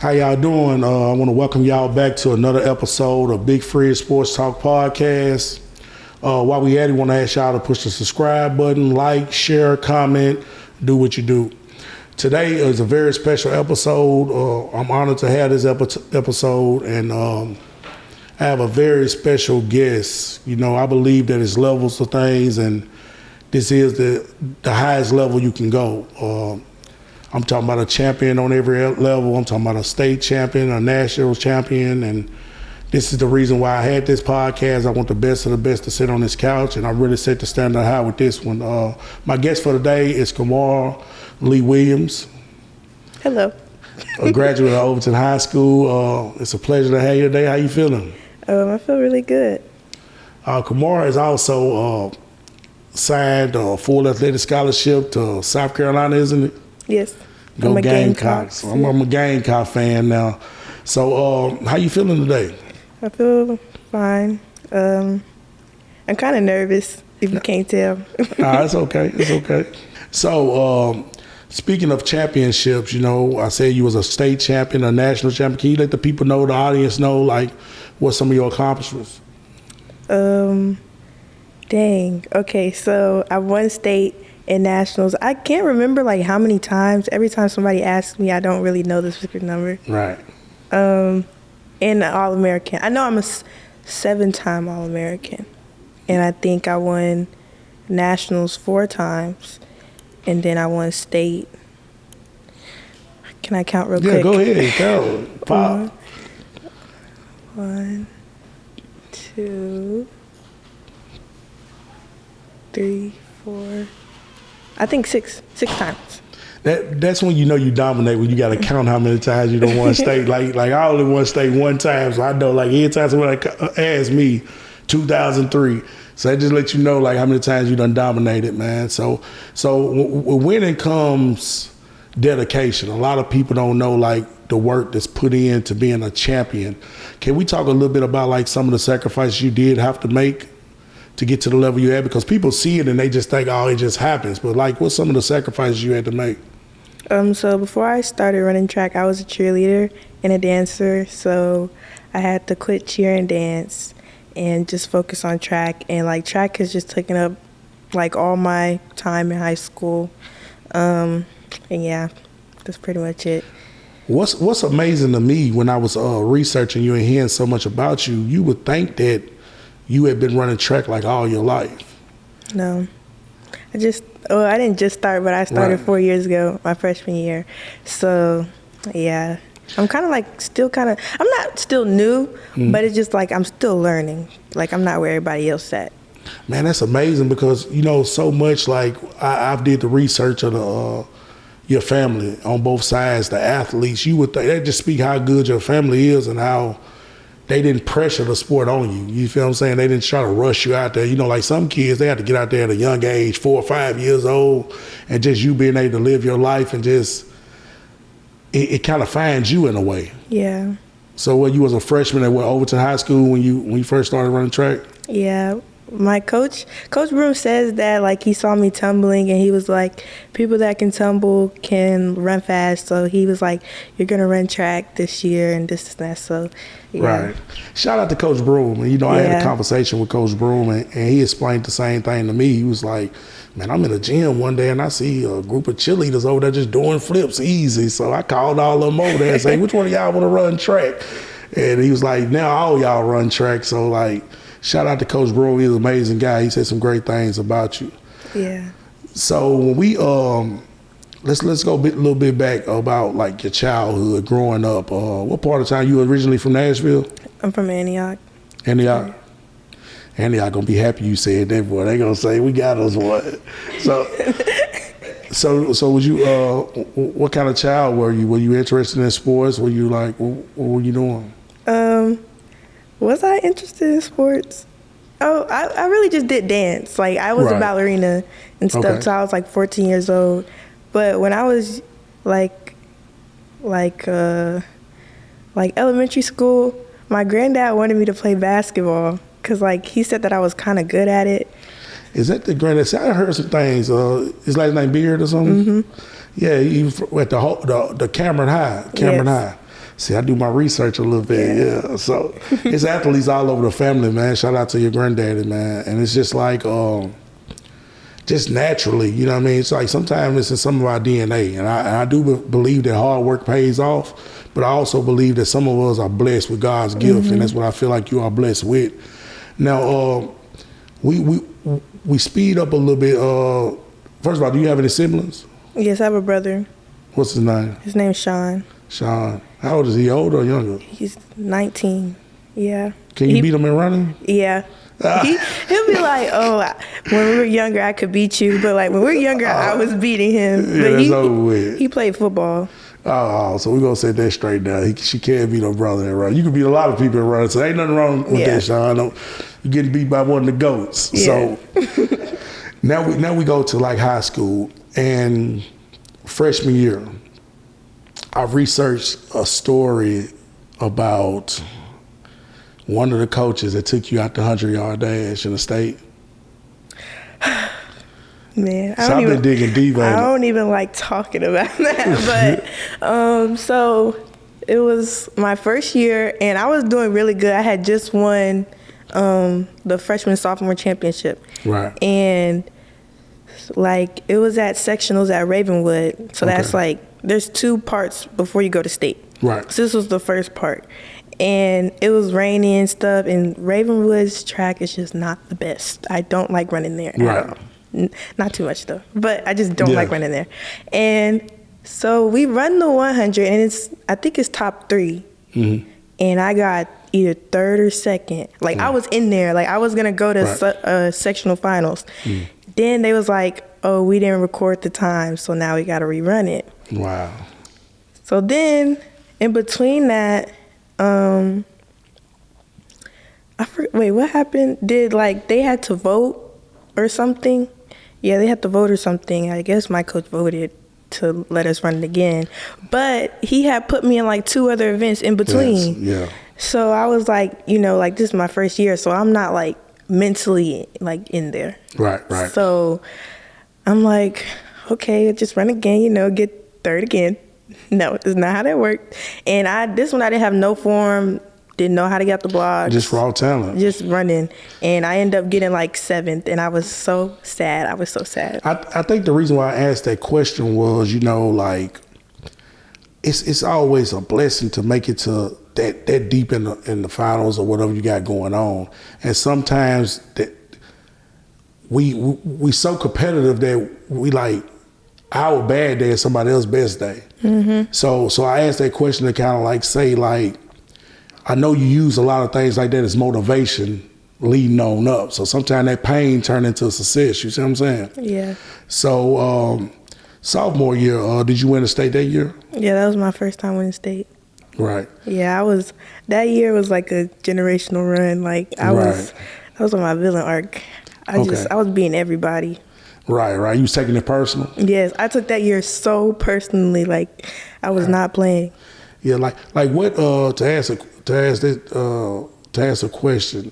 How y'all doing? I want to welcome y'all back to another episode of Big Fred Sports Talk Podcast. While we at it, I want to ask y'all to push the subscribe button, like, share, comment, do what you do. Today is a very special episode. I'm honored to have this episode, and I have a very special guest. You know, I believe that it's levels of things, and this is the highest level you can go. I'm talking about a champion on every level. I'm talking about a state champion, a national champion, and this is the reason why I had this podcast. I want the best of the best to sit on this couch, and I really set the standard high with this one. My guest for today is Kymora Lee Williams. Hello. A graduate of Overton High School. It's a pleasure to have you today. How you feeling? I feel really good. Kymora is also signed a full athletic scholarship to South Carolina, isn't it? Yes. Go Gamecocks. I'm a Gamecock fan now. So how you feeling today? I feel fine. I'm kind of nervous, if you can't tell. It's okay. It's okay. So speaking of championships, you know, I said you was a state champion, a national champion. Can you let the people know, the audience know, like, what some of your accomplishments? Dang. Okay, so I won state and nationals. I can't remember like how many times. Every time somebody asks me, I don't really know the specific number. Right. And All-American. I know I'm a 7-time All-American, and I think I won nationals 4 times, and then I won state. Can I count real quick? Yeah, go ahead. Count. Pop. 1, 2, 3, 4. I think 6 times. That's when you know you dominate, when you got to count how many times you don't won state. Like I only won state 1 time, so I know like every time somebody asks me, 2003. So that just lets you know like how many times you done dominated, man. So winning comes dedication. A lot of people don't know like the work that's put into being a champion. Can we talk a little bit about like some of the sacrifices you did have to make to get to the level you had? Because people see it and they just think, oh, it just happens. But like, what's some of the sacrifices you had to make? So before I started running track, I was a cheerleader and a dancer. So I had to quit cheer and dance and just focus on track. And like track has just taken up like all my time in high school. And yeah, that's pretty much it. What's amazing to me when I was researching you and hearing so much about you, you would think that you had been running track like all your life. No. I didn't just start, but I started 4 years ago, my freshman year. So, yeah. I'm kind of like I'm not still new, but it's just like I'm still learning. Like I'm not where everybody else at. Man, that's amazing because, you know, so much like I've did the research of your family on both sides, the athletes. You would think, that just speak how good your family is and how they didn't pressure the sport on you. You feel what I'm saying? They didn't try to rush you out there. You know, like some kids, they had to get out there at a young age, 4 or 5 years old, and just you being able to live your life and just, it kind of finds you in a way. Yeah. So when you was a freshman at Overton High School when you first started running track? Yeah. My Coach Broom says that like he saw me tumbling and he was like, people that can tumble can run fast. So he was like, you're going to run track this year and this and that. So, yeah. Right. Shout out to Coach Broom. And, you know, I had a conversation with Coach Broom and he explained the same thing to me. He was like, man, I'm in a gym one day and I see a group of cheerleaders over there just doing flips easy. So I called all of them over there and said, which one of y'all want to run track? And he was like, now all y'all run track. So like, shout out to Coach Broom. He's an amazing guy. He said some great things about you. Yeah. So when we let's go a little bit back about like your childhood growing up. What part of town you originally from? Nashville? I'm from Antioch. Antioch. Yeah. Antioch gonna be happy you said that, boy. They gonna say we got us one. So was you? What kind of child were you? Were you interested in sports? Were you like what were you doing? Was I interested in sports? Oh, I really just did dance. Like, I was a ballerina and stuff, so I was, like, 14 years old. But when I was, like elementary school, my granddad wanted me to play basketball because, like, he said that I was kind of good at it. Is that the granddad? See, I heard some things. His last name Beard or something? Mm-hmm. Yeah, he was at the Cameron High. High. See, I do my research a little bit, yeah. So it's athletes all over the family, man. Shout out to your granddaddy, man. And it's just like, just naturally, you know what I mean? It's like sometimes it's in some of our DNA. And I do believe that hard work pays off, but I also believe that some of us are blessed with God's gift, and that's what I feel like you are blessed with. Now, we speed up a little bit. First of all, do you have any siblings? Yes, I have a brother. What's his name? His name's Sean. Sean. How old is he? Older or younger? He's 19. Yeah. Can you beat him in running? Yeah. He'll be like, oh, when we were younger, I could beat you. But like when we were younger, I was beating him. Yeah, but that's over with. He played football. Oh, so we're going to set that straight down. She can't beat her brother in running. You can beat a lot of people in running, so ain't nothing wrong with that, Sean. You're getting beat by one of the GOATs. Yeah. So now we go to like high school, and freshman year, I researched a story about one of the coaches that took you out the 100-yard dash in the state. Man, I've been digging deep. I don't even like talking about that. But so it was my first year, and I was doing really good. I had just won the freshman sophomore championship. Right. And like it was at sectionals at Ravenwood. So that's like there's 2 parts before you go to state. Right. So this was the first part. And it was rainy and stuff, and Ravenwood's track is just not the best. I don't like running there at all. Not too much though, but I just don't like running there. And so we run the 100, and I think it's top 3. Mm-hmm. And I got either 3rd or 2nd. Like I was in there, like I was gonna go to sectional finals. Mm. Then they was like, oh, we didn't record the time, so now we gotta rerun it. Wow. So then in between that, wait, what happened? Did like they had to vote or something? Yeah, they had to vote or something. I guess my coach voted to let us run it again. But he had put me in like 2 other events in between. Yes, yeah. So I was like, like this is my first year, so I'm not like mentally like in there. Right. So I'm like, okay, just run again, get 3rd again. No, that's not how that worked. And this one I didn't have no form, didn't know how to get the blog. Just raw talent. Just running. And I ended up getting like 7th, and I was so sad. I think the reason why I asked that question was, like, it's always a blessing to make it to that deep in the finals or whatever you got going on. And sometimes that we so competitive that we like our bad day is somebody else's best day. Mm-hmm. So I asked that question to kind of like say, like, I know you use a lot of things like that as motivation leading on up. So sometimes that pain turned into success. You see what I'm saying? Yeah. So sophomore year, did you win a state that year? Yeah, that was my first time winning state. Right. Yeah, that year was like a generational run. Like I was on my villain arc. I was beating everybody. Right. You was taking it personal? Yes, I took that year so personally. Like I was not playing. Yeah, like what? To ask a question.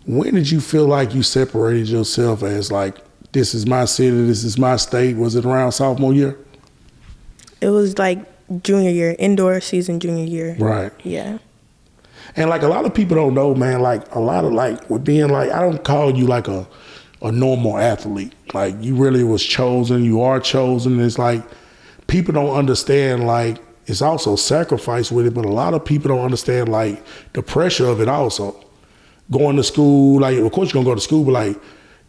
When did you feel like you separated yourself as like, this is my city, this is my state? Was it around sophomore year? It was like junior year, indoor season, junior year. Right. Yeah. And like a lot of people don't know, man. Like a lot of like with being like, I don't call you like a normal athlete. Like you really was chosen. You are chosen. It's like people don't understand. Like it's also sacrifice with it, but a lot of people don't understand like the pressure of it. Also, going to school. Like of course you're gonna go to school, but like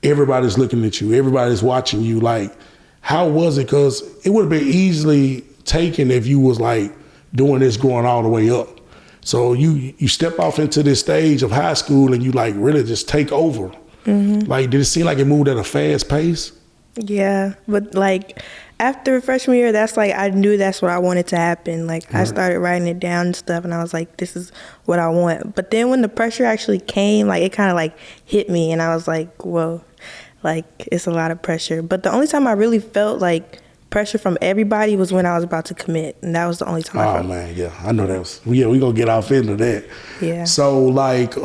everybody's looking at you. Everybody's watching you. Like how was it? Because it would have been easily taken if you was like doing this going all the way up. So you step off into this stage of high school and you like really just take over. Mm-hmm. Like, did it seem like it moved at a fast pace? Yeah, but like after freshman year, that's like I knew that's what I wanted to happen. Like I started writing it down and stuff, and I was like, this is what I want. But then when the pressure actually came, like it kind of like hit me, and I was like, whoa, like it's a lot of pressure. But the only time I really felt like pressure from everybody was when I was about to commit, and that was the only time I felt. Oh man, yeah, I know that was. Yeah, we gonna get off into that. Yeah. So like,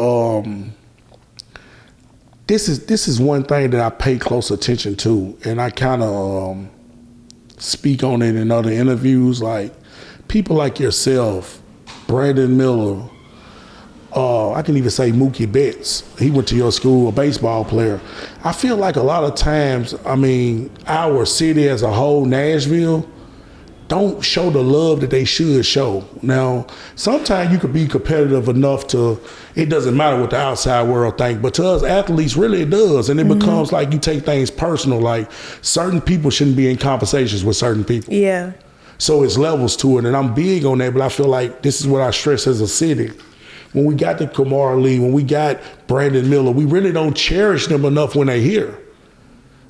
this is one thing that I pay close attention to, and I kind of speak on it in other interviews. Like people like yourself, Brandon Miller, I can even say Mookie Betts. He went to your school, a baseball player. I feel like a lot of times, I mean, our city as a whole, Nashville, don't show the love that they should show. Now, sometimes you could be competitive enough to, it doesn't matter what the outside world think, but to us athletes, really it does. And it becomes like you take things personal, like certain people shouldn't be in conversations with certain people. Yeah. So it's levels to it, and I'm big on that, but I feel like this is what I stress as a city. When we got the Kymora Lee, when we got Brandon Miller, we really don't cherish them enough when they're here.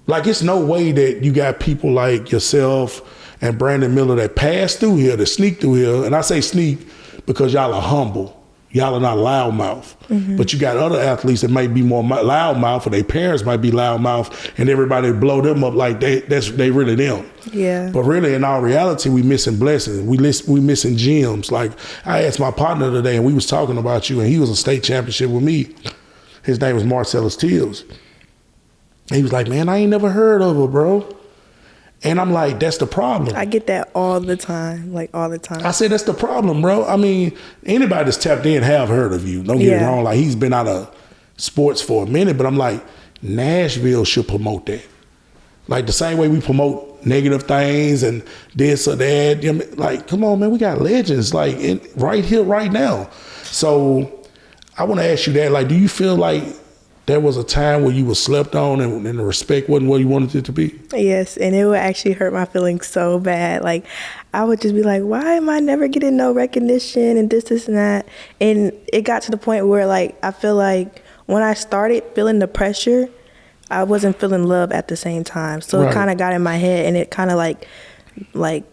Like, it's no way that you got people like yourself and Brandon Miller that pass through here, that sneak through here. And I say sneak because y'all are humble. Y'all are not loudmouth. But you got other athletes that might be more loudmouth, or their parents might be loudmouth, and everybody blow them up like they really them. Yeah. But really, in our reality, we missing blessings. We missing gems. Like, I asked my partner today, and we was talking about you, and he was a state championship with me. His name was Marcellus Tills. He was like, man, I ain't never heard of her, bro. And I'm like, that's the problem. I get that all the time, like all the time. I said, that's the problem, bro. I mean, anybody that's tapped in have heard of you. Don't get it wrong. Like, he's been out of sports for a minute, but I'm like, Nashville should promote that. Like, the same way we promote negative things and this or that. You know, like, come on, man, we got legends, like, right here, right now. So I want to ask you that. Like, do you feel like there was a time where you were slept on and the respect wasn't what you wanted it to be? Yes, and it would actually hurt my feelings so bad. Like, I would just be like, why am I never getting no recognition and this and that? And it got to the point where, like, I feel like when I started feeling the pressure, I wasn't feeling love at the same time. So It kind of got in my head, and it kind of like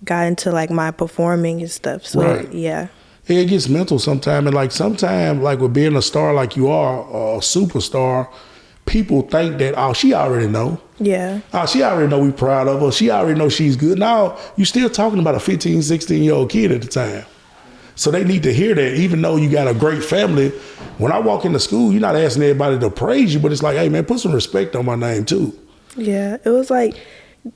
got into like my performing and stuff. So yeah. It gets mental sometimes, and like sometimes, like with being a star like you are, a superstar, people think that, oh, she already know. Yeah. Oh, she already know we proud of her. She already know she's good. Now, you still talking about a 15, 16-year-old kid at the time. So they need to hear that, even though you got a great family. When I walk into school, you're not asking everybody to praise you, but it's like, hey, man, put some respect on my name, too. Yeah. It was like,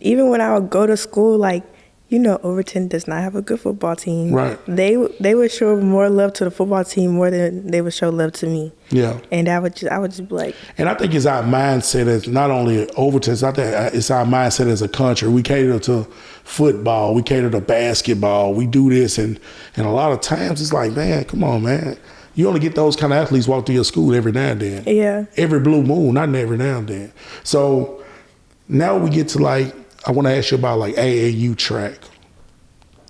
even when I would go to school, like, you know, Overton does not have a good football team. Right. They would show more love to the football team more than they would show love to me. Yeah. And I would just be like. And I think it's our mindset as not only Overton, it's our mindset as a country. We cater to football. We cater to basketball. We do this. And a lot of times it's like, man, come on, man. You only get those kind of athletes walk through your school every now and then. Yeah. Every blue moon, not every now and then. So now we get to like, I want to ask you about like AAU track.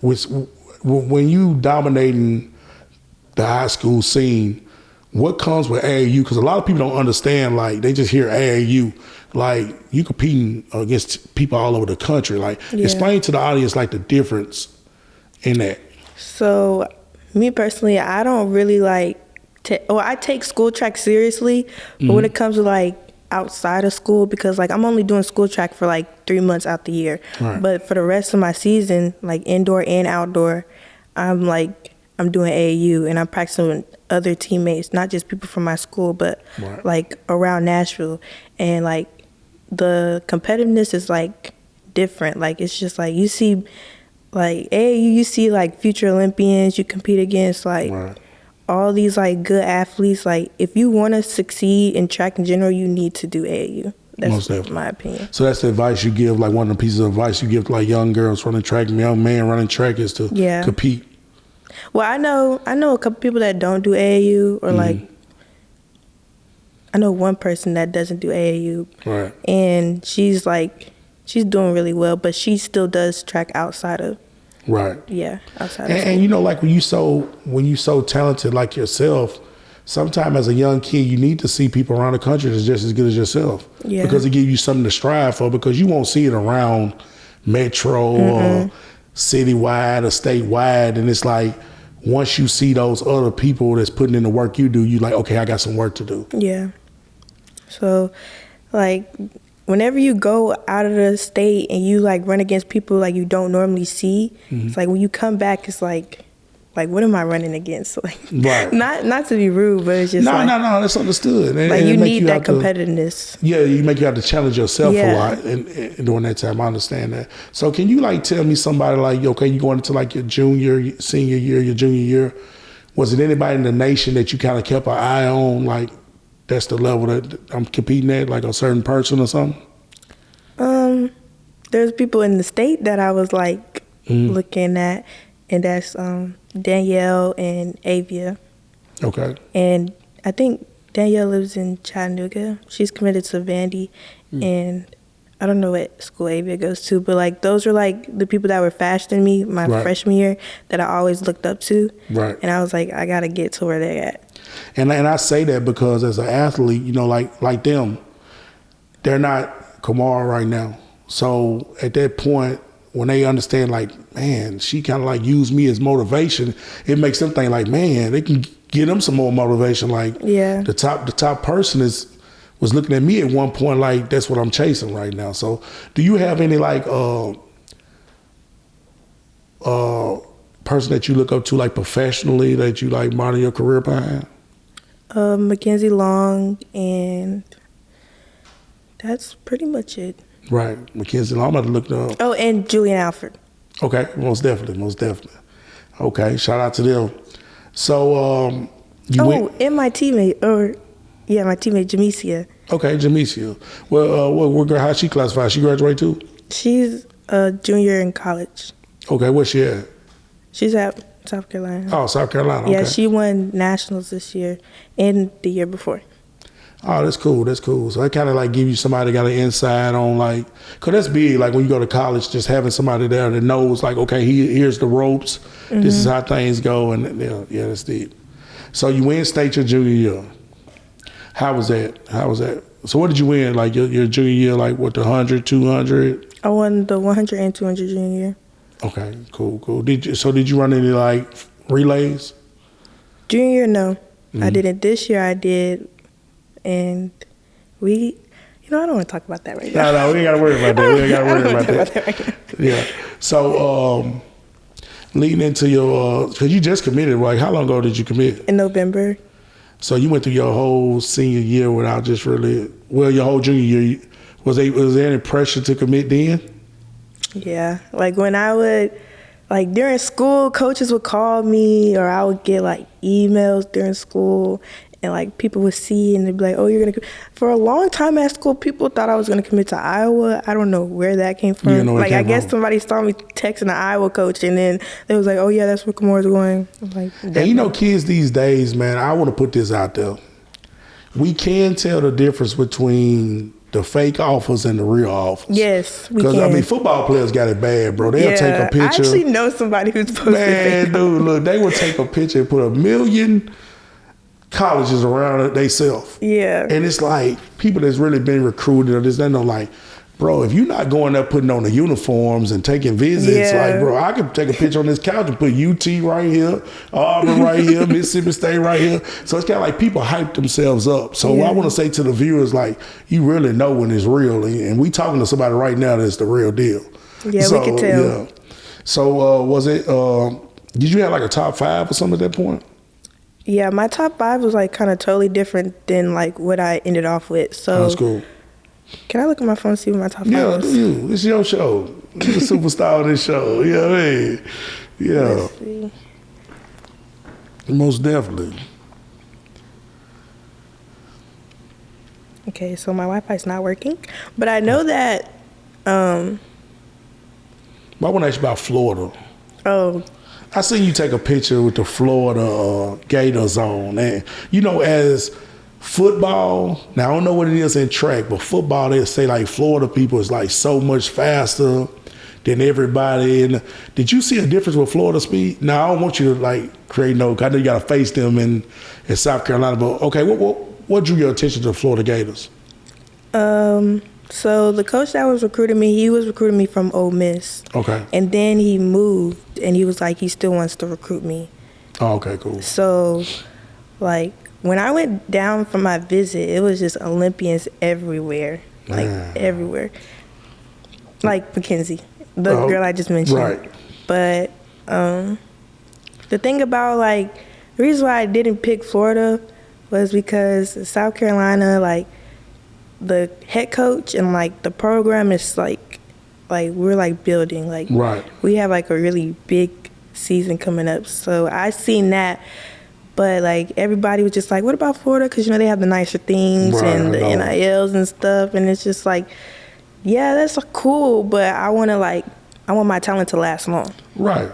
When you dominating the high school scene, what comes with AAU? Because a lot of people don't understand, like they just hear AAU. Like you competing against people all over the country. Like explain to the audience like the difference in that. So me personally, I don't really like, I take school track seriously, but when it comes to like outside of school, because like I'm only doing school track for like 3 months out the year, but for the rest of my season, like indoor and outdoor, I'm doing AAU, and I'm practicing with other teammates, not just people from my school, but like around Nashville. And like the competitiveness is like different. Like it's just like you see like AAU, you see like future Olympians, you compete against like all these like good athletes. Like if you want to succeed in track in general, you need to do AAU. That's my opinion. So that's the advice you give, like one of the pieces of advice you give to like young girls running track, young man running track, is to compete. Well, I know a couple people that don't do AAU, or like I know one person that doesn't do AAU, and she's doing really well, but she still does track outside of. Outside of and you know, like when you so talented like yourself, sometimes as a young kid you need to see people around the country that's just as good as yourself, because it gives you something to strive for, because you won't see it around metro or citywide or statewide. And it's like once you see those other people that's putting in the work you do, you like, okay, I got some work to do. So like whenever you go out of the state and you like run against people like you don't normally see, it's like when you come back, it's like like, what am I running against? Like, Right. not to be rude, but it's just no, that's understood. And, like and you it make need that have to- competitiveness. Yeah, you have to challenge yourself a Yeah. lot and during that time. I understand that. So can you like tell me somebody like, okay, you going into like your junior, senior year, your junior year, was it anybody in the nation that you kind of kept an eye on, like that's the level that I'm competing at, like a certain person or something? There's people in the state that I was like looking at, and that's Danielle and Avia. Okay. And I think Danielle lives in Chattanooga. She's committed to Vandy, and I don't know what school Avia goes to, but like those are like the people that were faster than me my Right. freshman year that I always looked up to. Right. And I was like, I gotta get to where they're at. And I say that because as an athlete, you know, like them, they're not Kymora right now. So at that point, when they understand, like, man, she kind of like used me as motivation, it makes them think like, man, they can give them some more motivation. Like, Yeah. the top person was looking at me at one point like that's what I'm chasing right now. So do you have any like person that you look up to like professionally that you like model your career behind? Mackenzie Long, and that's pretty much it. Right, Mackenzie. I'm about to look it up. Oh, and Julian Alford. Okay, most definitely. Okay, shout out to them. So you went. And my teammate, my teammate Jamesia. Okay, Jamesia. Well, what girl? How she classified? She graduated too? She's a junior in college. Okay, where's she at? She's at South Carolina. Oh, South Carolina. Yeah, Okay. she won nationals this year and the year before. Oh, that's cool. So it kind of like give you somebody that got an insight on like, cause that's big. Like when you go to college, just having somebody there that knows like, okay, here's the ropes. This is how things go, and yeah, that's deep. So you win state your junior year. How was that? So what did you win? Like your junior year, like what, the 100, 200? I won the 100 and 200 junior year. Okay, cool. Did you run any like relays? Junior year, no. I didn't. This year I did, and I don't want to talk about that right now. No, we ain't got to worry about that. We ain't got to worry about that. right now. Yeah. So leading into your, because you just committed, like how long ago did you commit? In November. So you went through your whole senior year without just really, your whole junior year. Was there any pressure to commit then? Yeah, like when I would, like during school, coaches would call me, or I would get like emails during school, and like people would see and they'd be like, "Oh, you're gonna." For a long time at school, people thought I was gonna commit to Iowa. I don't know where that came from. You didn't know where it Like I came guess from. somebody saw me texting the Iowa coach, and then they was like, "Oh yeah, that's where Kymora's going." I'm like, And you know, kids these days, man, I want to put this out there. We can tell the difference between the fake offers and the real offers. yes, we Because, can. I mean, football players got it bad, bro. They'll take a I picture. actually know somebody who's posted Man, fake. dude, look, they would take a picture and put 1 million colleges around it themselves. Yeah. And it's like people that's really been recruited or this, they know, like, bro, if you're not going up putting on the uniforms and taking visits, Yeah. like, bro, I could take a picture on this couch and put UT right here, Auburn right here, Mississippi State right here. So it's kind of like people hype themselves up. So Yeah. I want to say to the viewers, like, you really know when it's real. And we talking to somebody right now that's the real deal. Yeah, we could tell. Yeah. So was it, did you have like a top 5 or something at that point? Yeah, my top 5 was like kind of totally different than like what I ended off with. So That's cool. Can I look at my phone and see what my top 5 Yeah, was? do you. It's your show. You're the superstar of this show. You know what I mean? Yeah, Let's see. most definitely. Okay, so my Wi-Fi's not working, but I know that. But I want to ask you about Florida. Oh, I seen you take a picture with the Florida Gators on. And, you know, as football, now I don't know what it is in track, but football, they say like Florida people is like so much faster than everybody. And did you see a difference with Florida speed? Now, I don't want you to like create no, I know you got to face them in South Carolina, but okay, what drew your attention to the Florida Gators? so the coach that was recruiting me, he was recruiting me from Ole Miss. Okay. And then he moved, and he was like, he still wants to recruit me. Oh, okay, cool. So, like, when I went down for my visit, it was just Olympians everywhere. Like, everywhere. Like Mackenzie, the girl I just mentioned. Right. But there The thing about, like, the reason why I didn't pick Florida was because South Carolina, like, the head coach and, like, the program is, like we're, like, building. Like, Right. we have, like, a really big season coming up. So I seen that. But, like, everybody was just like, what about Florida? Because, you know, they have the nicer things Right, and the NILs and stuff. And it's just like, yeah, that's cool. But I want my talent to last long. Right.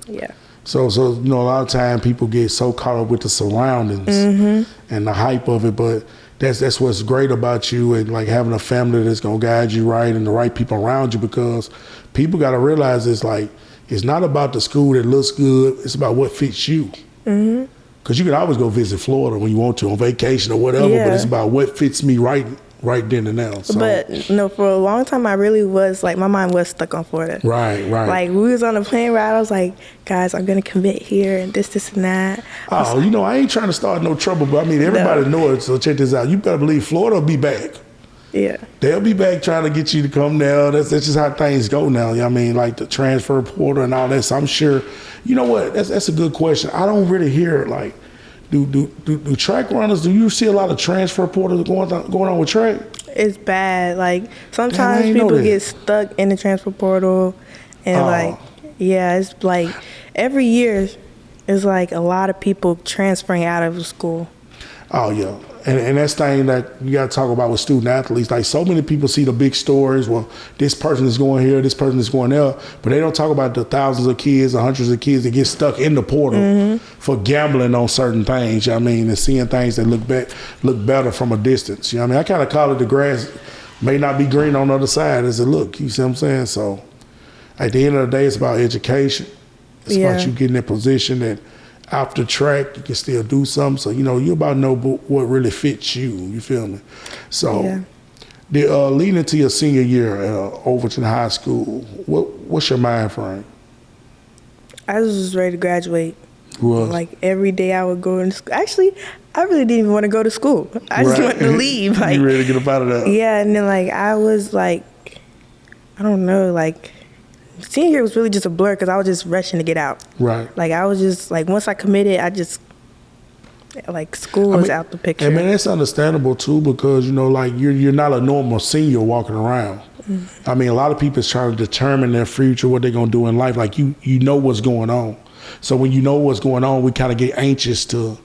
Yeah. So you know, a lot of time people get so caught up with the surroundings and the hype of it, but that's what's great about you and like having a family that's gonna guide you right and the right people around you, because people got to realize it's not about the school that looks good, it's about what fits you. Because you can always go visit Florida when you want to on vacation or whatever, but it's about what fits me right then and now. So. But no, for a long time I really was like, my mind was stuck on Florida. Right. Like, we was on the plane ride, I was like, guys, I'm gonna commit here and this and that. Oh, you know, I ain't trying to start no trouble, but I mean, everybody knows it, so check this out. You better believe Florida will be back. Yeah. They'll be back trying to get you to come down. That's just how things go now. I mean, like the transfer portal and all that. So I'm sure, you know what, that's a good question. I don't really hear it like, do track runners, do you see a lot of transfer portals going on with track? It's bad. Like, sometimes people get stuck in the transfer portal and like, yeah, it's like every year it's like a lot of people transferring out of the school. Oh, yeah. And that's the thing that you got to talk about with student athletes. Like, so many people see the big stories. Well, this person is going here, this person is going there. But they don't talk about the thousands of kids or hundreds of kids that get stuck in the portal for gambling on certain things. You know what I mean? And seeing things that look better from a distance. You know what I mean? I kind of call it the grass may not be green on the other side as it look. You see what I'm saying? So at the end of the day, it's about education. It's about you getting in a position that after track, you can still do something. So, you know, you about know what really fits you. You feel me? So, leading into your senior year at Overton High School, what's your mind frame? I was just ready to graduate. Was? Like, every day I would go to school. Actually, I really didn't even want to go to school. I just wanted to leave. Like, you ready to get up out of there? Yeah, and then, like, I was, like, I don't know, like, senior year was really just a blur because I was just rushing to get out. Right. Like, I was just, like, once I committed, I just, like, school was out the picture. I mean, that's understandable, too, because, you know, like, you're not a normal senior walking around. I mean, a lot of people is trying to determine their future, what they're going to do in life. Like, you know what's going on. So when you know what's going on, we kind of get anxious to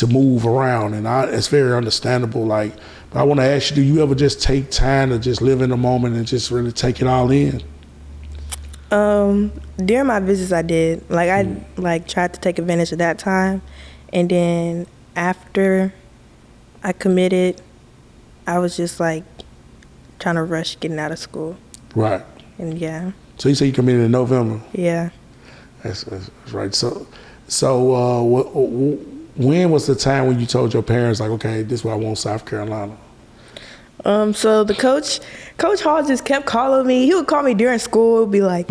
move around, and it's very understandable. Like, but I want to ask you, do you ever just take time to just live in the moment and just really take it all in? During my visits, I did. Like, I like tried to take advantage of that time, and then after I committed, I was just like trying to rush getting out of school. Right. And yeah. So you say you committed in November? Yeah. That's right. So when was the time when you told your parents, like, okay, this is what I want, South Carolina? So the Coach Hall just kept calling me. He would call me during school, be like,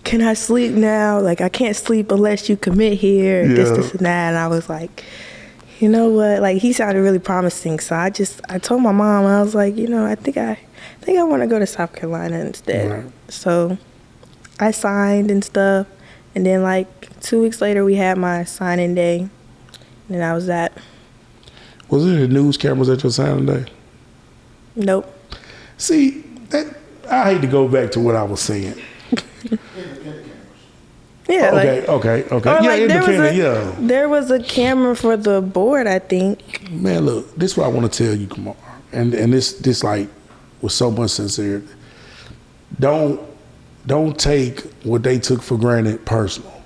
can I sleep now? Like, I can't sleep unless you commit here, this and that. And I was like, you know what? Like, he sounded really promising. So I told my mom, I was like, you know, I think I want to go to South Carolina instead. Right. So I signed and stuff. And then, like, 2 weeks later, we had my signing day. And then that was that. Was it the news cameras at your signing day? Nope. See, I hate to go back to what I was saying. Yeah. Okay. There was a camera for the board, I think. Man, look, this is what I want to tell you, Kymora, and this like with so much sincerity. Don't take what they took for granted personal,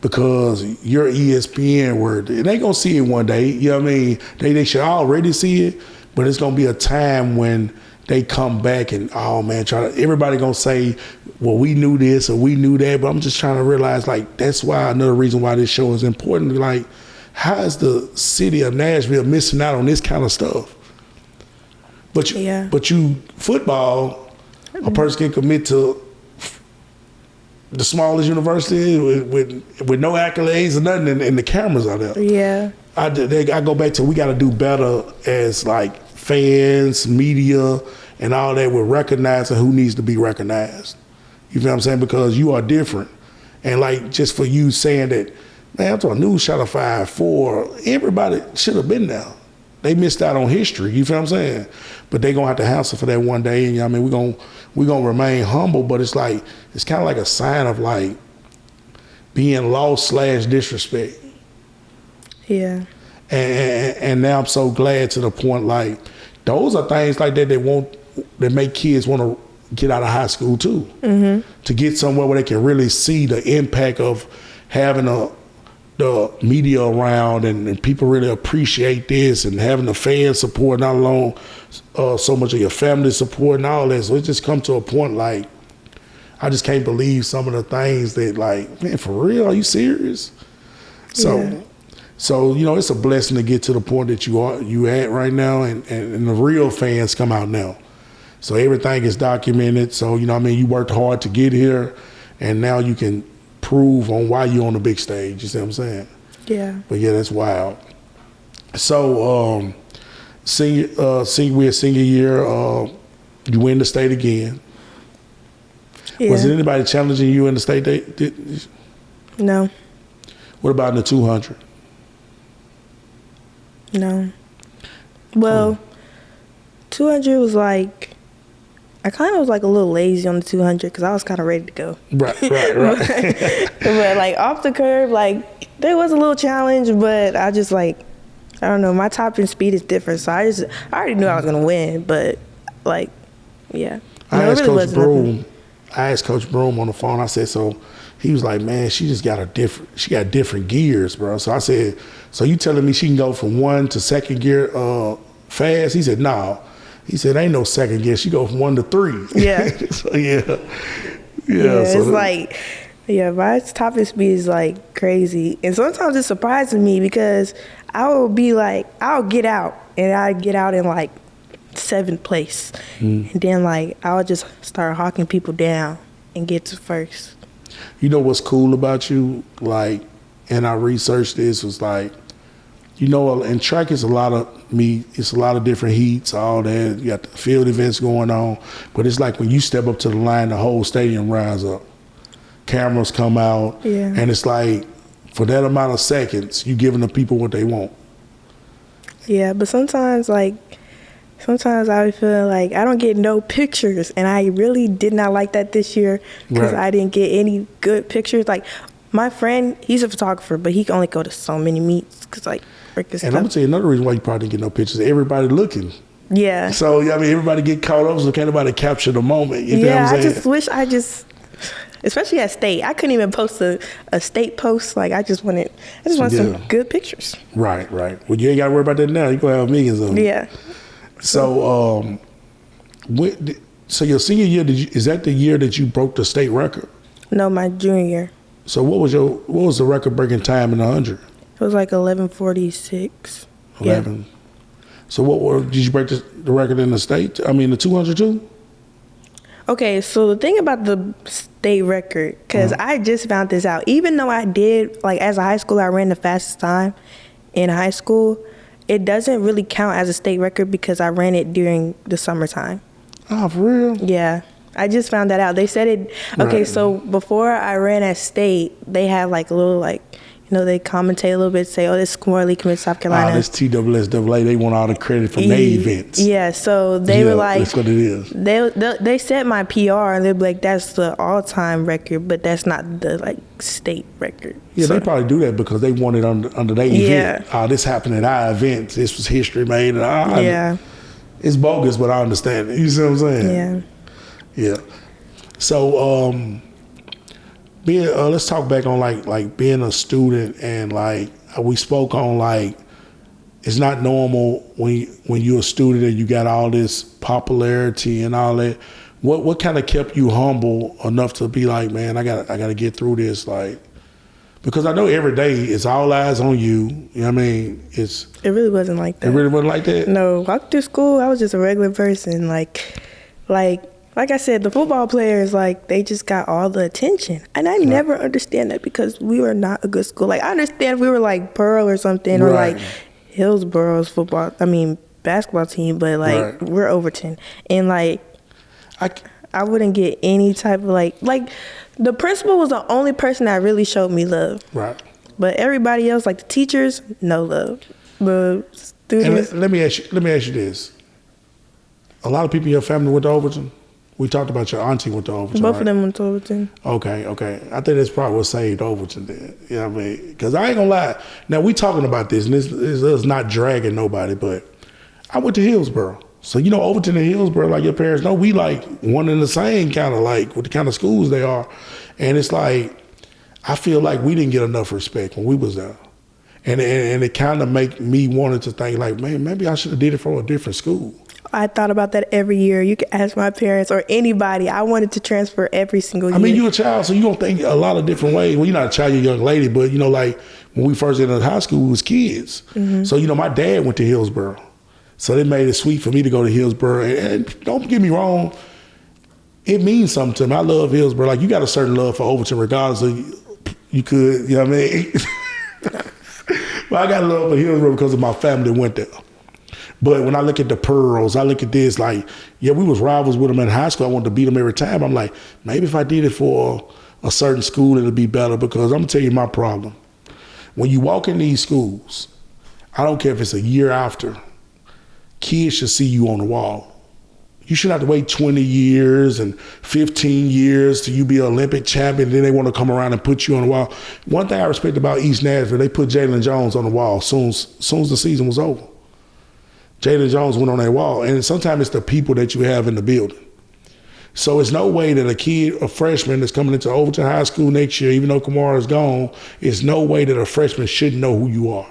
because you're ESPN worthy, and they gonna see it one day. You know what I mean? They should already see it, but it's gonna be a time when they come back and, oh man, everybody gonna say, well, we knew this or we knew that. But I'm just trying to realize, like, that's why another reason why this show is important. Like, how is the city of Nashville missing out on this kind of stuff? But you football, a person can commit to the smallest university with no accolades or nothing, and the cameras are there. Yeah. I go back to, we got to do better as like fans, media, and all that with recognizing who needs to be recognized. You feel what I'm saying? Because you are different, And like just for you saying that, man, I'm talking news shot a 5-4. Everybody should have been there. They missed out on history. You feel what I'm saying? But they gonna have to answer for that one day. And I mean, we gonna remain humble. But it's like it's kind of like a sign of like being lost / disrespect. Yeah. And now I'm so glad to the point like those are things like that that make kids want to get out of high school too. To get somewhere where they can really see the impact of having the media around and people really appreciate this and having the fan support, not alone so much of your family support and all that. So it just come to a point like I just can't believe some of the things that like, man, for real, are you serious? So you know, it's a blessing to get to the point that you at right now, and the real fans come out now. So everything is documented. So you know what I mean, you worked hard to get here, and now you can prove on why you're on the big stage. You see what I'm saying? Yeah. But yeah, that's wild. So senior year, you win the state again. Yeah. Was it anybody challenging you in the state? No. What about in the 200? No. Well, 200 was like, I kind of was like a little lazy on the 200 because I was kind of ready to go. Right. But like off the curve, like there was a little challenge, but I just like, I don't know, my top end speed is different. So I already knew I was going to win, but like, yeah. I asked Coach Broom on the phone. I said, so he was like, man, she got different gears, bro. So I said, so you telling me she can go from 1 to 2nd gear fast? He said, no. He said, ain't no 2nd gear. She go from 1 to 3. Yeah. So yeah. So it's like, my top end speed is like crazy. And sometimes it surprises me because I will be like, I'll get out and I get out in like 7th place. And then like, I'll just start hawking people down and get to 1st. You know what's cool about you? Like, and I researched this, was like, you know, in track it's a lot of different heats, all that. You got the field events going on. But it's like when you step up to the line, the whole stadium rises up. Cameras come out. Yeah. And it's like, for that amount of seconds, you giving the people what they want. Yeah, but sometimes I feel like I don't get no pictures, and I really did not like that this year because I didn't get any good pictures. Like my friend, he's a photographer, but he can only go to so many meets because like work and stuff. And I'm gonna tell you another reason why you probably didn't get no pictures. Everybody looking. Yeah. So I mean, everybody get caught up, so can't nobody capture the moment. You know what I'm saying? I just wish especially at state, I couldn't even post a state post. Like I just wanted some good pictures. Right. Well, you ain't got to worry about that now. You gonna have millions of them. Yeah. So, so your senior year, is that the year that you broke the state record? No, my junior year. So what was the record breaking time in the 100? It was like 11:46. 11. Yeah. So did you break the record in the state? I mean the 200 too? Okay, so the thing about the state record, because I just found this out, even though I did, like as a high schooler, I ran the fastest time in high school, it doesn't really count as a state record because I ran it during the summertime. Oh, for real? Yeah. I just found that out. They said it, okay, so before I ran at state, they had like a little like, you know, they commentate a little bit, say, oh, this is Kymora League commits South Carolina. This TSSAA, they want all the credit from their events. Yeah, so they were like, that's what it is. They set my PR and they'd be like, that's the all-time record, but that's not the like state record. Yeah, they probably do that because they want it under their event. This happened at our event. This was history made. It's bogus, but I understand it. You see what I'm saying? Yeah. So, let's talk back on like being a student and like we spoke on like it's not normal when you're a student and you got all this popularity and all that. What kind of kept you humble enough to be like, man, I gotta get through this, like, because I know every day it's all eyes on you. You know what I mean? It really wasn't like that. It really wasn't like that? No, walked through school, I was just a regular person. Like I said, the football players, like, they just got all the attention. And I never understand that because we were not a good school. Like, I understand if we were, like, Pearl or something or, like, Hillsboro's basketball team, but, like, we're Overton. And, like, I wouldn't get any type of, like, The principal was the only person that really showed me love. Right. But everybody else, like the teachers, no love. The students. And let me ask you this. A lot of people in your family went to Overton? We talked about your auntie went to Overton, Both right? of them went to Overton. Okay. I think that's probably what saved Overton then. You know what I mean? Because I ain't going to lie. Now, we talking about this, and this is not dragging nobody, but I went to Hillsboro. So, Overton and Hillsboro, like your parents know, we like one and the same kind of like with the kind of schools they are. And it's like, I feel like we didn't get enough respect when we was there. And it kind of make me wanted to think like, man, maybe I should have did it from a different school. I thought about that every year. You can ask my parents or anybody. I wanted to transfer every single year. I mean, you're a child, so you don't think a lot of different ways. Well, you're not a child, you're a young lady, but, like when we first entered high school, we was kids. Mm-hmm. So, my dad went to Hillsboro. So it made it sweet for me to go to Hillsboro. And don't get me wrong, it means something to me. I love Hillsboro. Like, you got a certain love for Overton regardless of you could, you know what I mean? But I got a love for Hillsboro because of my family that went there. But when I look at the Pearls, I look at this like, yeah, we was rivals with them in high school. I wanted to beat them every time. I'm like, maybe if I did it for a certain school, it'll be better because I'm going to tell you my problem. When you walk in these schools, I don't care if it's a year after, kids should see you on the wall. You shouldn't have to wait 20 years and 15 years till you be an Olympic champion, and then they want to come around and put you on the wall. One thing I respect about East Nashville, they put Jalen Jones on the wall soon as the season was over. Jalen Jones went on that wall, and sometimes it's the people that you have in the building. So it's no way that a freshman that's coming into Overton High School next year, even though Kymora is gone, it's no way that a freshman shouldn't know who you are.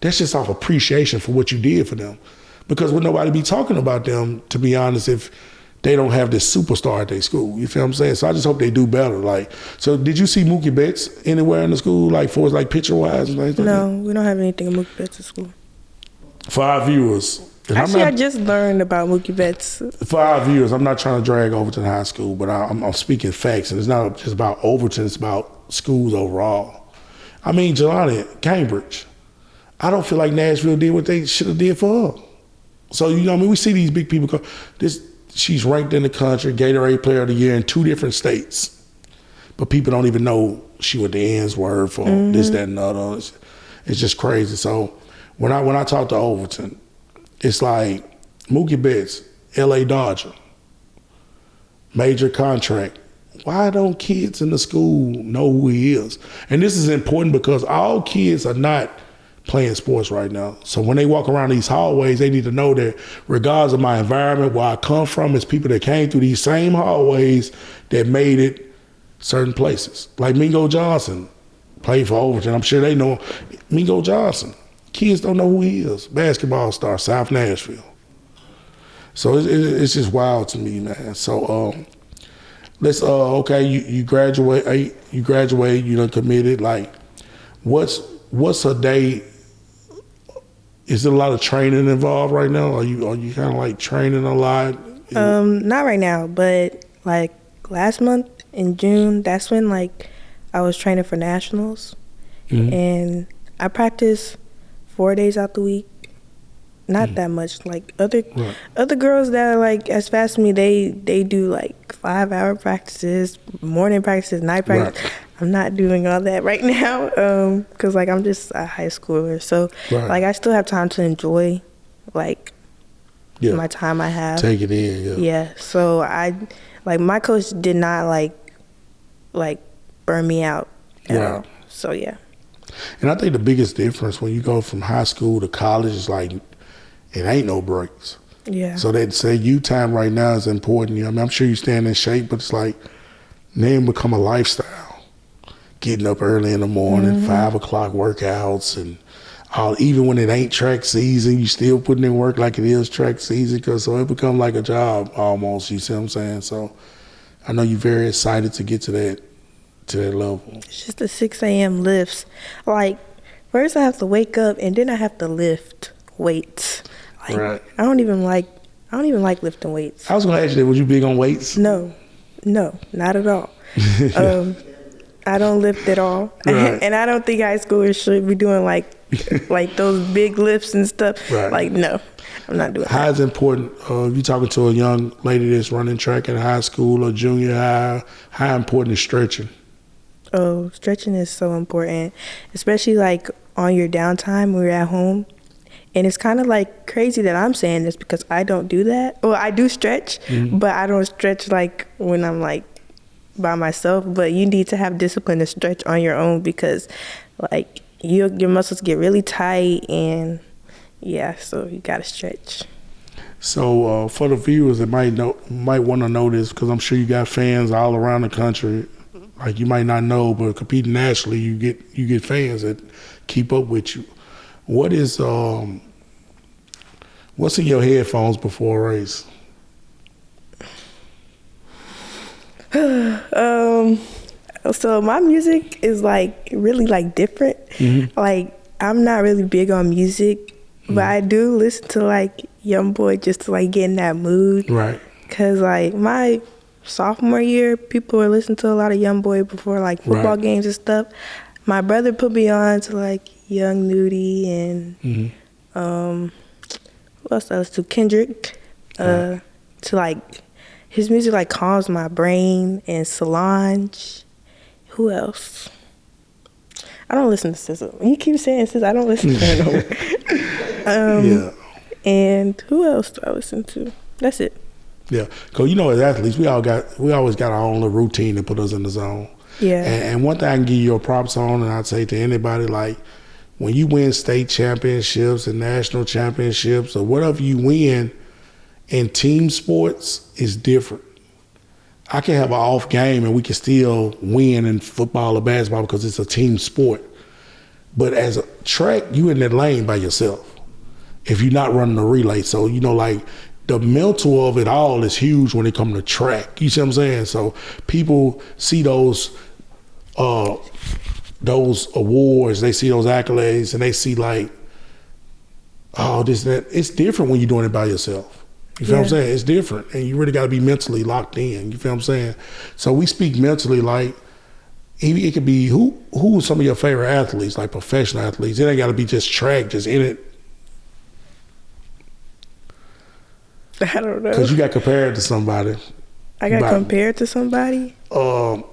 That's just off appreciation for what you did for them. Because would nobody be talking about them, to be honest, if they don't have this superstar at their school? You feel what I'm saying? So I just hope they do better. Like, so did you see Mookie Betts anywhere in the school, like for like picture-wise and things like that? No, we don't have anything of Mookie Betts at school. For our viewers. Actually, I just learned about Mookie Betts. For our viewers, I'm not trying to drag Overton High School, but I'm speaking facts, and it's not just about Overton, it's about schools overall. I mean, Jelani, Cambridge, I don't feel like Nashville did what they should have did for her. So, we see these big people come. She's ranked in the country, Gatorade Player of the Year in 2 different states. But people don't even know she went to Ainsworth for this, that, and the other. It's just crazy. So when I talk to Overton, it's like Mookie Betts, L.A. Dodger, major contract. Why don't kids in the school know who he is? And this is important because all kids are not playing sports right now. So when they walk around these hallways, they need to know that regardless of my environment, where I come from, it's people that came through these same hallways that made it certain places. Like Mingo Johnson played for Overton. I'm sure they know Mingo Johnson. Kids don't know who he is. Basketball star, South Nashville. So it's just wild to me, man. So let's okay, you graduate, you done committed. Like, what's a day? Is there a lot of training involved right now? Are you kind of like training a lot? Not right now, but like last month in June, that's when like I was training for nationals, and I practice 4 days out the week. Not that much. Like other girls that are like as fast as me, they do like 5-hour practices, morning practices, night practice. Right. I'm not doing all that right now because like I'm just a high schooler. So like I still have time to enjoy like my time I have. Take it in, Yeah. So my coach did not like burn me out at all. So yeah. And I think the biggest difference when you go from high school to college is like it ain't no breaks. Yeah. So they'd say you time right now is important. You know, I mean, I'm sure you staying in shape, but it's like then become a lifestyle. Getting up early in the morning, 5 o'clock workouts, and even when it ain't track season, you still putting in work like it is track season, so it become like a job almost. You see what I'm saying? So I know you're very excited to get to that level. It's just the 6 a.m. lifts. Like first I have to wake up and then I have to lift weights. Like, right. I don't even like lifting weights. I was gonna ask you that. Was you big on weights? No, not at all. I don't lift at all, right. And I don't think high schoolers should be doing like those big lifts and stuff. Right. Like no, I'm not doing How that. is important, if you're talking to a young lady that's running track in high school or junior high, how important is stretching? Oh, stretching is so important, especially like on your downtime when you're at home. And it's kind of like crazy that I'm saying this because I don't do that. Well, I do stretch, but I don't stretch like when I'm like by myself. But you need to have discipline to stretch on your own because like your muscles get really tight and yeah, so you gotta stretch. So for the viewers that might want to know this, because I'm sure you got fans all around the country. Like you might not know, but competing nationally, you get fans that keep up with you. What's in your headphones before a race? So my music is like really like different. Like I'm not really big on music, but I do listen to like YoungBoy just to like get in that mood. Right. Cause like my sophomore year, people were listening to a lot of YoungBoy before like football games and stuff. My brother put me on to like Young Nudie and what else I listen to? Kendrick. To like his music like calms my brain, and Solange. Who else? I don't listen to SZA. You keep saying SZA, I don't listen to her no more. And who else do I listen to? That's it. Yeah, because as athletes, we always got our own little routine to put us in the zone. Yeah. And one thing I can give you your props on, and I'd say to anybody, like when you win state championships and national championships or whatever you win in team sports, is different. I can have an off game and we can still win in football or basketball because it's a team sport. But as a track, you in that lane by yourself if you're not running a relay. So, like the mental of it all is huge when it comes to track. You see what I'm saying? So people see those awards, they see those accolades, and they see like, oh, this, that. It's different when you're doing it by yourself. You feel what I'm saying? It's different, and you really got to be mentally locked in. You feel what I'm saying? So we speak mentally like, it could be, who are some of your favorite athletes, like professional athletes? It ain't got to be just track, just in it. I don't know. Because you got compared to somebody. I got compared to somebody? Back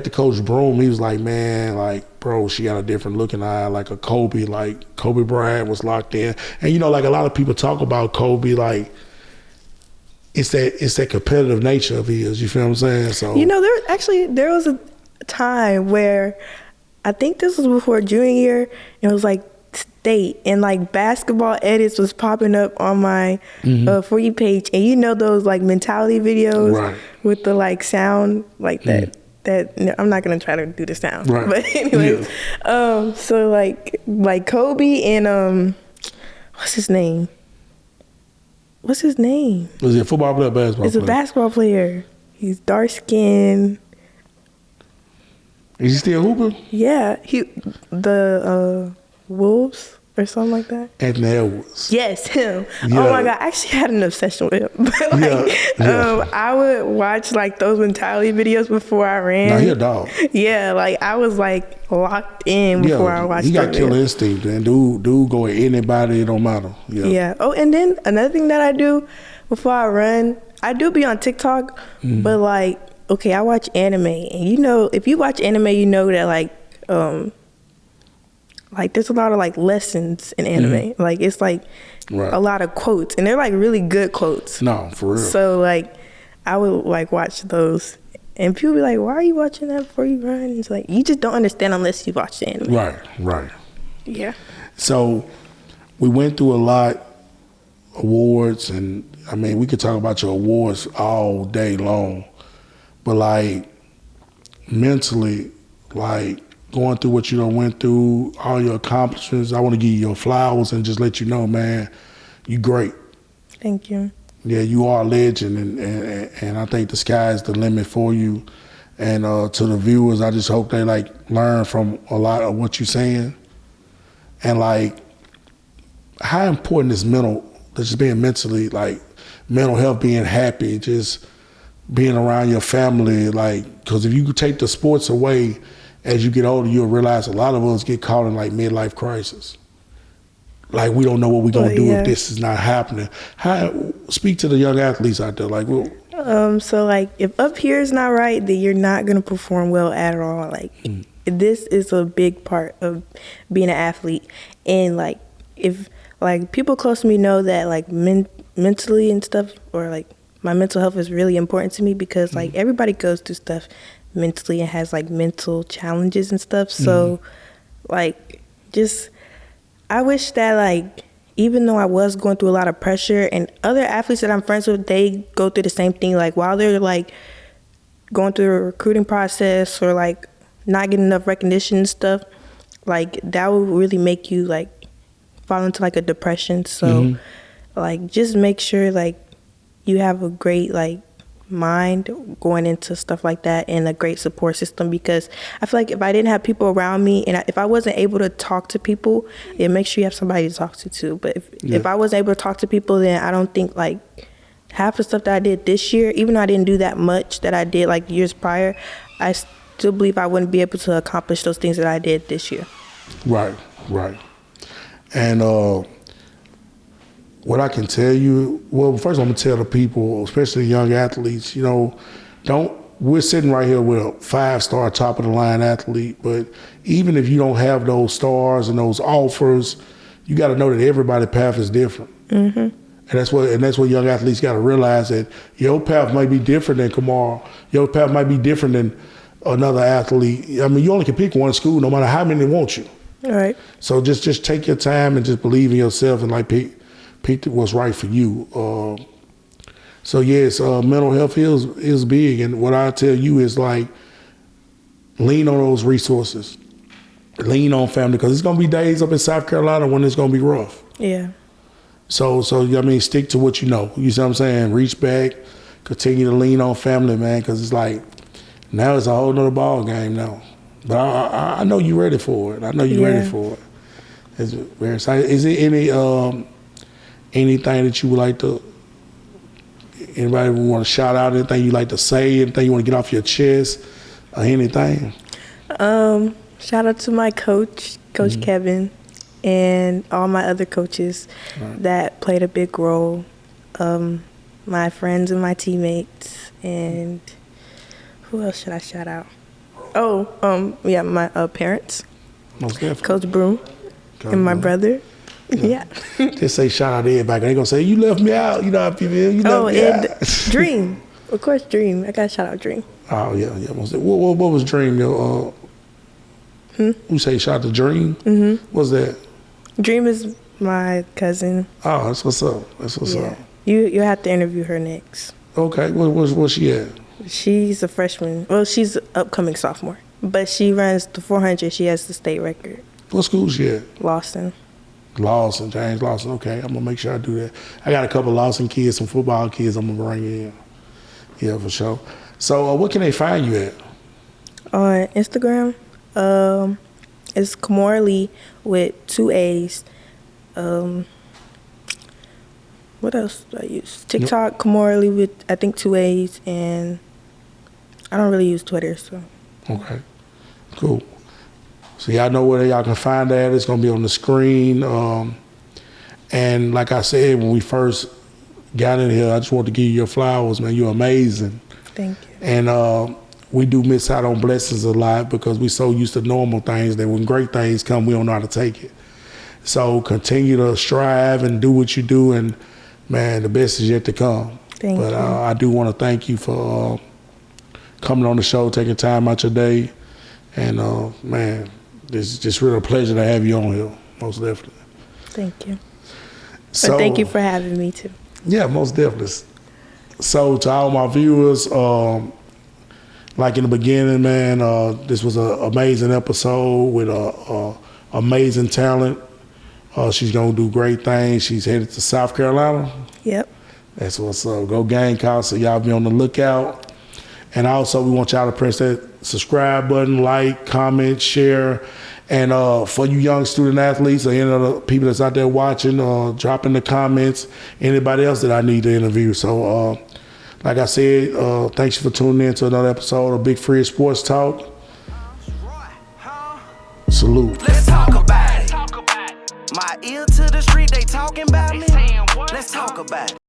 to Coach Broom, he was like, man, like, bro, she got a different looking eye, like a Kobe, like Kobe Bryant was locked in. And like a lot of people talk about Kobe, like it's that competitive nature of his, you feel what I'm saying? So there was a time where I think this was before junior year, it was like state, and like basketball edits was popping up on my For You page, and those like mentality videos with the like sound like that. That I'm not gonna try to do the sound, but anyways, so like Kobe and what's his name? Was he a football player or basketball player? It's a basketball player. He's dark skinned. Is he still hooping? Yeah, the Wolves or something like that. Anthony Edwards. Yes, him. Yeah. Oh my God, I actually had an obsession with him. But I would watch like those mentality videos before I ran. No, he a dog. Yeah, like I was like locked in before I watched. He got killer instinct, and dude go at anybody, it don't matter. Yeah. Oh, and then another thing that I do before I run, I do be on TikTok, but like, okay, I watch anime, and if you watch anime, you know that like there's a lot of like lessons in anime. Like it's like a lot of quotes, and they're like really good quotes. No, for real. So like I would like watch those, and people be like, "Why are you watching that before you run?" And it's like you just don't understand unless you watch the anime. Right. Yeah. So we went through a lot, awards, and I mean we could talk about your awards all day long, but like mentally, like going through what you done went through, all your accomplishments, I want to give you your flowers and just let you know, man, you great. Thank you. Yeah, you are a legend, and I think the sky is the limit for you. And to the viewers, I just hope they like learn from a lot of what you're saying. And like, how important is just being mentally, like mental health, being happy, just being around your family, like, because if you take the sports away, as you get older, you'll realize a lot of us get caught in like midlife crisis. like we don't know what we're gonna do yeah. if this is not happening. Speak to the young athletes out there, like, so like if up here is not right, then you're not gonna perform well at all. Like this is a big part of being an athlete, and like if like people close to me know that like mentally and stuff, or like my mental health is really important to me, because like everybody goes through stuff mentally and has like mental challenges and stuff. So like just I wish that like even though I was going through a lot of pressure, and other athletes that I'm friends with, they go through the same thing, like while they're like going through a recruiting process or like not getting enough recognition and stuff, like that will really make you like fall into like a depression. So like just make sure like you have a great like mind going into stuff like that, and a great support system, because I feel like if I didn't have people around me, and if I wasn't able to talk to people, yeah, make sure you have somebody to talk to too. But if I wasn't able to talk to people, then I don't think like half the stuff that I did this year, even though I didn't do that much that I did like years prior, I still believe I wouldn't be able to accomplish those things that I did this year. Right. And what I can tell you, well, first I'm gonna tell the people, especially young athletes, we're sitting right here with a 5-star top of the line athlete, but even if you don't have those stars and those offers, you got to know that everybody's path is different. And that's what young athletes got to realize, that your path might be different than Kymora. Your path might be different than another athlete. I mean, you only can pick one school, no matter how many want you. All right. So just take your time and just believe in yourself, and like pick what's right for you. So yes, mental health is big, and what I tell you is like lean on those resources, lean on family, because it's gonna be days up in South Carolina when it's gonna be rough. Yeah. So I mean, stick to what you know. You see what I'm saying? Reach back, continue to lean on family, man, because it's like now it's a whole nother ball game now. But I know you're ready for it. I know you're ready for it. It's very exciting. Is there anything that you would like to? Anybody want to shout out? Anything you like to say? Anything you want to get off your chest? Or anything? Shout out to my coach, Coach Kevin, and all my other coaches that played a big role. My friends and my teammates, and who else should I shout out? My parents. Most definitely. Coach Broom and my brother. Yeah. Just say shout out to everybody. They're going to say, you left me out. You know how people, you left me out. Dream. Of course, Dream. I got to shout out Dream. Oh, yeah. What was Dream? You say shout out to Dream? What's that? Dream is my cousin. Oh, that's what's up. Up. You have to interview her next. Okay. What's she at? She's a freshman. Well, she's an upcoming sophomore. But she runs the 400. She has the state record. What school she at? Lawson, James Lawson. Okay, I'm going to make sure I do that. I got a couple of Lawson kids, some football kids I'm going to bring in. Yeah, for sure. So what can they find you at? On Instagram, it's Kymora Lee with 2 A's. What else do I use? TikTok, Kymora Lee with, I think, 2 A's, and I don't really use Twitter, so. Okay, cool. So y'all know where y'all can find that. It's gonna be on the screen. And like I said, when we first got in here, I just want to give you your flowers, man. You're amazing. Thank you. And we do miss out on blessings a lot because we're so used to normal things that when great things come, we don't know how to take it. So continue to strive and do what you do, and man, the best is yet to come. Thank you. But I do want to thank you for coming on the show, taking time out your day. And man, it's just really a pleasure to have you on here, most definitely. Thank you. So, but thank you for having me too. Yeah, most definitely. So to all my viewers, like in the beginning, man, this was an amazing episode with amazing talent. She's gonna do great things. She's headed to South Carolina. Yep. That's what's up. Go Gamecocks, so y'all be on the lookout. And also, we want y'all to press that subscribe button, like, comment, share. And for you young student athletes or any other people that's out there watching, drop in the comments anybody else that I need to interview. So, like I said, thanks for tuning in to another episode of Big Free Sports Talk. Salute. Let's talk about it. My ear to the talking about me? Let's talk about it.